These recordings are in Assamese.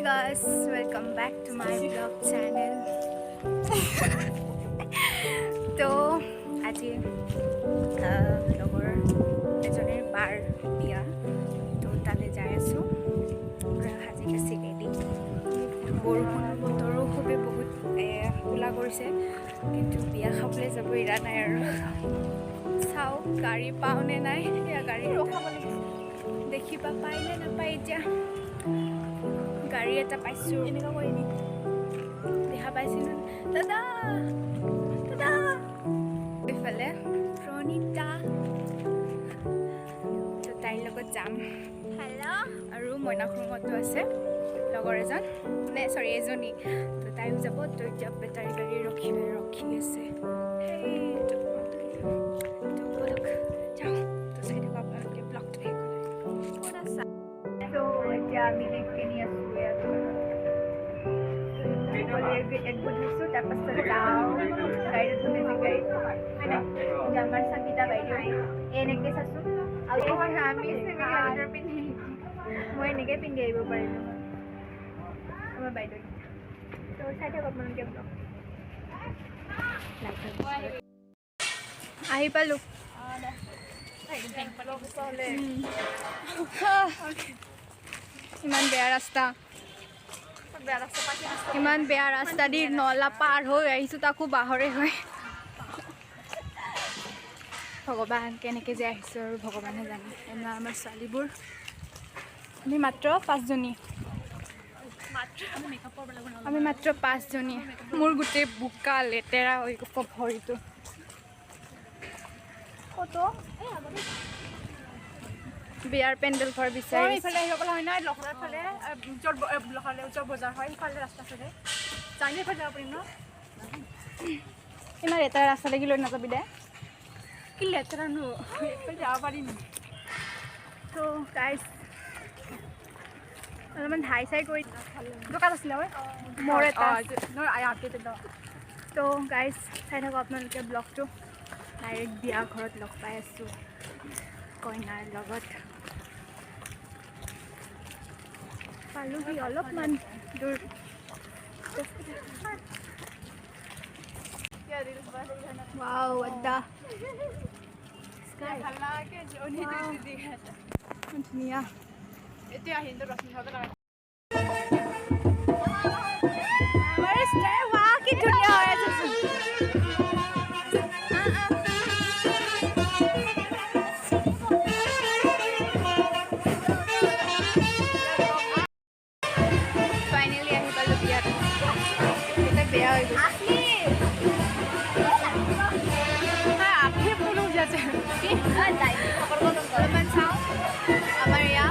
guys, welcome back to my vlog channel. তো আজি লগৰ এজনীৰ বাৰ বিয়া, তো তালৈ যাই আছোঁ। সাজি কাচি ৰেডি। বৰষুণ বতৰো খুবেই বহুত কোলা কৰিছে, কিন্তু বিয়া খাবলৈ যাব ইৰা নাই আৰু। চাওঁ গাড়ী পাওঁ নে নাই, সেয়া গাড়ী ৰখাব লাগিব। দেখিবা পাই নে নাপায় এতিয়া। গাড়ী এটা পাইছোঁ, এনেকুৱা কৰি নি দেখা পাইছিলোঁ। দাদা দাদা এইফালে প্ৰণীতা, তো তাইৰ লগত যাম। হেল্ল'। আৰু মইনাখুঙতো আছে লগৰ এজন, এজনী, তো তাইও যাব। তো এতিয়া বেটাৰী গাড়ী ৰখি আছে। এতিয়া আমি কিনি আছোঁ এক বুজিছোঁ, তাৰপাছত যাওঁ গাড়ীত ধুনে গাড়ীত আমাৰ সংগীতা বাইদেউ এনেকৈ চাইছোঁ। আৰু আমি পিন্ধি মই এনেকৈ পিন্ধি আহিব পাৰিলোঁ আমাৰ বাইদেউ। তো চাই থাকক আপোনালোকে ব্লগ। আহি পালোঁ। ইমান বেয়া ৰাস্তা, ইমান বেয়া ৰাস্তা দি নলা পাৰ হৈ আহিছোঁ, তাকো বাহৰে হয়। ভগৱান কেনেকৈ যে আহিছোঁ আৰু ভগৱানে জানে। এনে আমাৰ ছোৱালীবোৰ আমি মাত্ৰ 5জনী, আমি মাত্ৰ 5জনী। মোৰ গোটেই বোকা লেতেৰা হৈ ভৰিটো। কত বিয়াৰ পেণ্ডেল ঘৰ বিচাৰি ইফালে আহিব পৰা হয় নাই, লখৰাৰ ফালে উত্তৰ বজাৰ হয়, সিফালে ৰাস্তা ফালে জানি ফালে যাব পাৰিম ন। ইমান লেতেৰা ৰাস্তা দেখি লৈ নাযাবি দে, কি লেতেৰা নো যাব পাৰিম। তো গাইজ অলপমান হাই চাই কৰি দোকান আছিলে মোৰ এটা। তো গাইজ চাই থাকক আপোনালোকে ব্লগটো। ডাইৰেক্ট বিয়া ঘৰত লগ পাই আছোঁ কইনাৰ লগত। পালোহি অলপমান দূৰ। ৱাও আড্ডা ধুনীয়া। এতিয়া কি ধুনীয়া হৈ আছে। ফাইনেলি আহি পালোঁ বিয়াত। এটা বেয়া হৈ গৈছে। অলপমান চাওঁ আমাৰ এয়া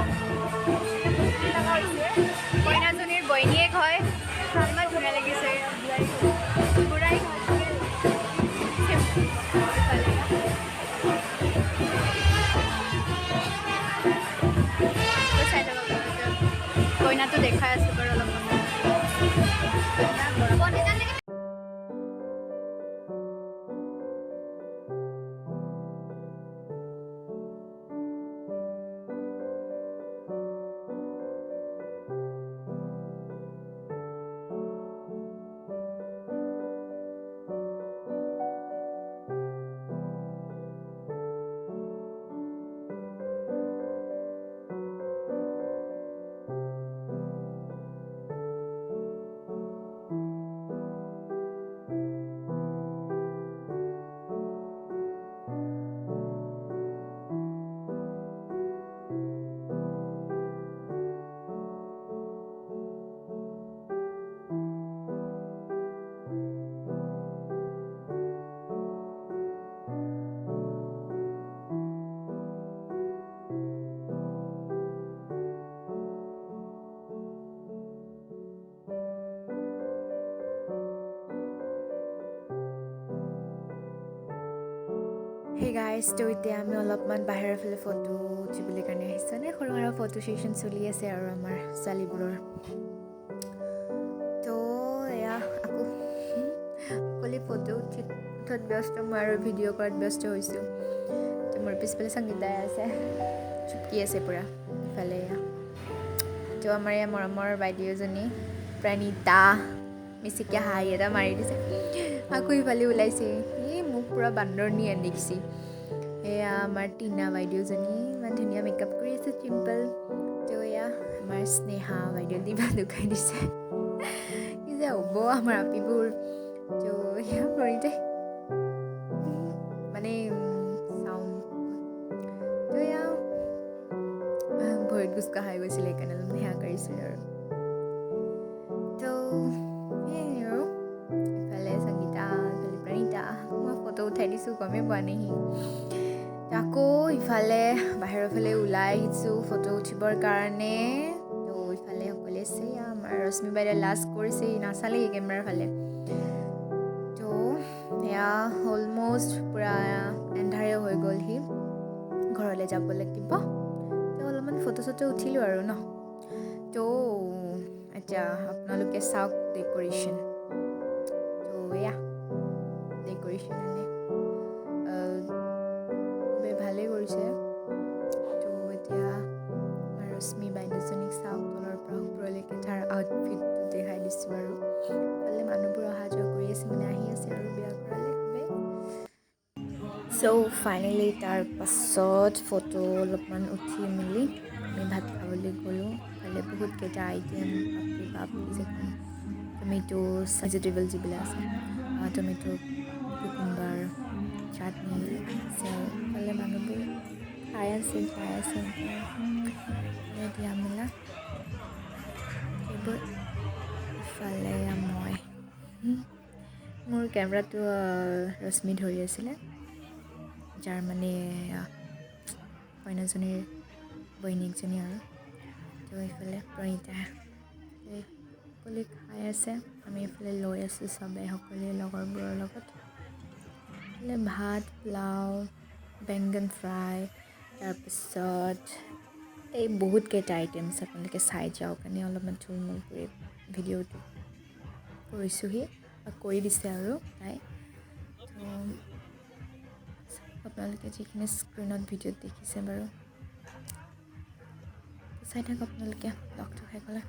কইনাজনীৰ বৈনীয়েক হয়। ইমান ধুনীয়া লাগিছে। বুঢ়াই কইনাটো দেখাই আছোঁ বাৰু অলপমান। হে গাইজ, তো এতিয়া আমি অলপমান বাহিৰৰ ফালে ফটো উঠিবলৈ কাৰণে আহিছোঁ। নে সৰু সুৰা ফটো ছেশ্যন চলি আছে আৰু আমাৰ ছোৱালীবোৰৰ। তো এয়া আকৌ অকলে ফটো উঠাত ব্যস্ত, মই আৰু ভিডিঅ' কৰাত ব্যস্ত হৈছোঁ। তো মোৰ পিছফালে সংগীতাই আছে, চুপকি আছে পূৰা। ইফালে এয়া তো আমাৰ ইয়াৰ মৰমৰ বাইদেউজনী প্ৰণীতা মিচিকে হাঁহি এটা মাৰি দিছে আকৌ ইফালে ওলাইছে মোক পূৰা বান্দৰনি আনিছে এয়া আমাৰ টিনা বাইদেউজনী ইমান ধুনীয়া মেকআপ কৰি আছে চিম্পল তো এয়া আমাৰ স্নেহা বাইদেউ দিবা দুখাই দিছে কি যে হ'ব আমাৰ আপিবোৰ তো এয়া কৰিছে মানে চাউণ্ড তো এয়া ভৰিত গুচকা খাই গৈছিলে সেইকাৰণে অলপ সেয়া কৰিছিলোঁ আৰু তো সেয়াই আৰু ইফালে সংগীতা ইফালে প্ৰণীতা মই ফটো উঠাই দিছোঁ গমেই পোৱা নেহি আকৌ ইফালে বাহিৰৰ ফালে ওলাই আহিছোঁ ফটো উঠিবৰ কাৰণে তো ইফালে সকলোৱে আছে আমাৰ ৰশ্মি বাইদেৱে লাষ্ট কৰিছে নাচালেই কেমেৰাৰ ফালে তো এয়া অলমষ্ট পূৰা এন্ধাৰে হৈ গ'লহি ঘৰলৈ যাব লাগিব তো অলপমান ফটো চটো উঠিলোঁ আৰু ন তো এতিয়া আপোনালোকে চাওক ডেক'ৰেশ্যন তো এয়া ডেক'ৰেশ্যন ভালেই কৰিছে তো এতিয়া ৰশ্মি বাইদেউজনীক চাওক তলৰ পৰা ওপৰলৈকে তাৰ আউটফিটটো দেখাই দিছোঁ আৰু ইফালে মানুহবোৰ অহা যোৱা কৰি আছে মানে আহি আছে আৰু বিয়া কৰালে খুবেই চ' ফাইনেলি তাৰ পাছত ফটো অলপমান উঠি মেলি আমি ভাত খাবলৈ গ'লোঁ ইফালে বহুতকেইটা আইটেম বাপৰি যেখন টমেটো ভেজিটেবল যিবিলাক আছে টমেটো কুকুম্বাৰ চাটনি আছে ইফালে মানুহবোৰ খাই আছে যাই আছে দিয়া মেলা সেইবোৰ ইফালে মই মোৰ কেমেৰাটো ৰশ্মি ধৰি আছিলে যাৰ মানে কইনাজনীৰ বৈনীকজনী আৰু তো এইফালে প্ৰণীতা সকলোৱে খাই আছে আমি এইফালে লৈ আছোঁ চবেই সকলোৱে লগৰবোৰৰ লগত এইফালে ভাত পোলাও বেংগন ফ্ৰাই তাৰপিছত এই বহুতকেইটা আইটেমছ আপোনালোকে চাই যাওক কাৰণে অলপমান থুলমূল কৰি ভিডিঅ'টো কৰিছোঁহি কৰি দিছে আৰু তাই তো আপোনালোকে যিখিনি স্ক্ৰীণত ভিডিঅ'ত দেখিছে বাৰু চাই থাকক আপোনালোকে লগটো খাই গ'লে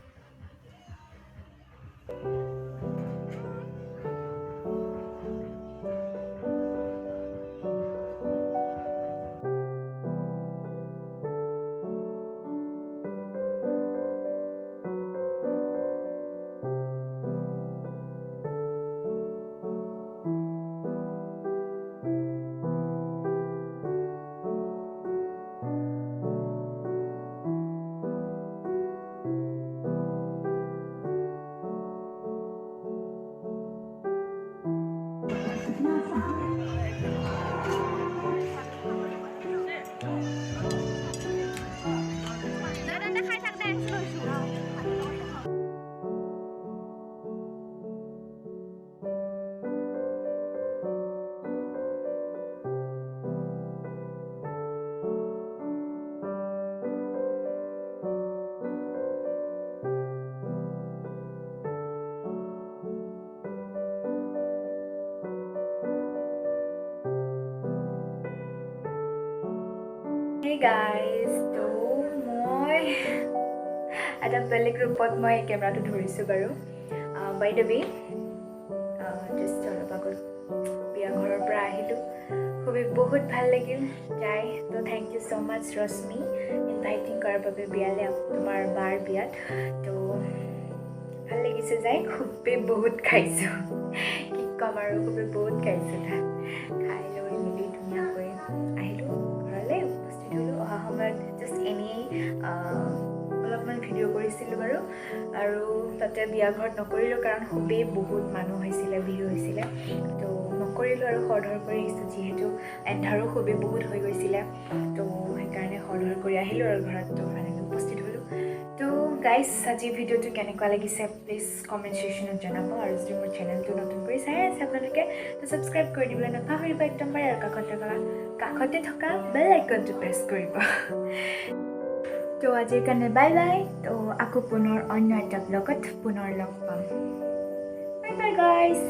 Hey guys, তো মই এটা বেলেগ ৰূপত মই কেমেৰাটো ধৰিছোঁ বাৰু বাই দ্য ৱে জাষ্ট অলপ আগত বিয়া ঘৰৰ পৰা আহিলোঁ খুবেই বহুত ভাল লাগিল যাই তো thank you so' much Rashmi inviting কৰাৰ বাবে বিয়ালৈ তোমাৰ বাৰ বিয়াত তো ভাল লাগিছে যাই খুবেই বহুত খাইছোঁ কি ক'ম আৰু খুবেই বহুত খাইছোঁ খাই লৈ মেলি ধুনীয়াকৈ আহিলোঁ ঘৰলৈ উপস্থিত হ'লোঁ অহা সময়ত জাষ্ট এনেই অলপমান ভিডিঅ' কৰিছিলোঁ বাৰু আৰু তাতে বিয়া ঘৰত নকৰিলোঁ কাৰণ খুবেই বহুত মানুহ হৈছিলে ভিৰ হৈছিলে তো নকৰিলোঁ আৰু খৰধৰ কৰি আহিছোঁ যিহেতু এন্ধাৰো খুবেই বহুত হৈ গৈছিলে তো সেইকাৰণে খৰধৰ কৰি আহিলোঁ আৰু ঘৰত তো ফাইনেলি উপস্থিত হ'লোঁ তো গাইজ আজি ভিডিঅ'টো কেনেকুৱা লাগিছে প্লিজ কমেণ্ট ছেকশ্যনত জনাব আৰু যদি মোৰ চেনেলটো নতুন কৰি চাই আছে আপোনালোকে তো ছাবস্ক্ৰাইব কৰি দিবলৈ নাপাহৰিব একদম পাৰে আৰু কাষতে থকা বেল আইকনটো প্ৰেছ কৰিব তো আজিৰ কাৰণে বাই বাই তো আকৌ পুনৰ অন্য এটা ব্লগত পুনৰ লগ পাম বাই বাই গাইজ